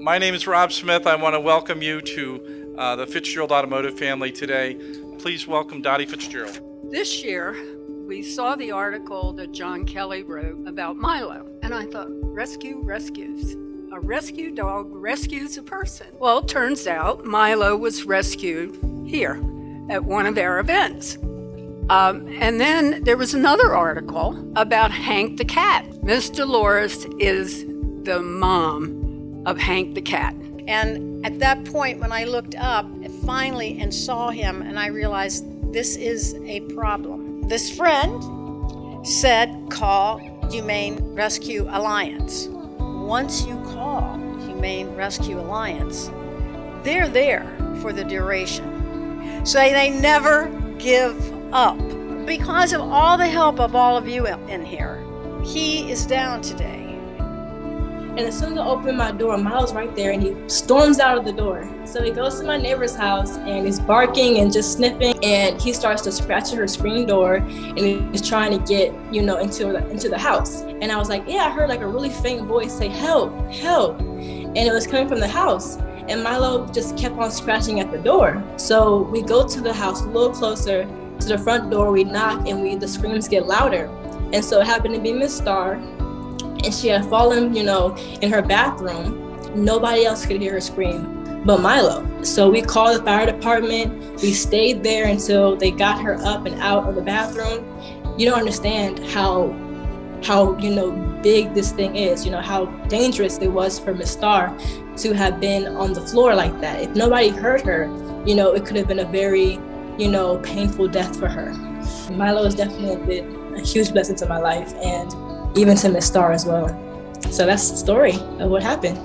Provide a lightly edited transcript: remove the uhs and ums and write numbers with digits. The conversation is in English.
My name is Rob Smith. I want to welcome you to the Fitzgerald Automotive family today. Please welcome Dottie Fitzgerald. This year, we saw the article that John Kelly wrote about Milo, and I thought, rescues. A rescue dog rescues a person. Well, it turns out Milo was rescued here at one of our events. And then there was another article about Hank the cat. Miss Dolores is the mom of Hank the cat. And at that point, when I looked up finally and saw him, and I realized this is a problem. This friend said, call Humane Rescue Alliance. Once you call Humane Rescue Alliance, they're there for the duration. So they never give up. Because of all the help of all of you in here, he is down today. And as soon as I open my door, Milo's right there and he storms out of the door. So he goes to my neighbor's house and he's barking and just sniffing, and he starts to scratch at her screen door and he's trying to get, into the house. And I was like, yeah, I heard like a really faint voice say, help. And it was coming from the house. And Milo just kept on scratching at the door. So we go to the house a little closer to the front door, we knock, and the screams get louder. And so it happened to be Miss Starr. And she had fallen, in her bathroom. Nobody else could hear her scream but Milo. So we called the fire department. We stayed there until they got her up and out of the bathroom. You don't understand how big this thing is, how dangerous it was for Miss Starr to have been on the floor like that. If nobody heard her, it could have been a very, painful death for her. Milo has definitely been a huge blessing to my life, and even to Miss Starr as well. So that's the story of what happened.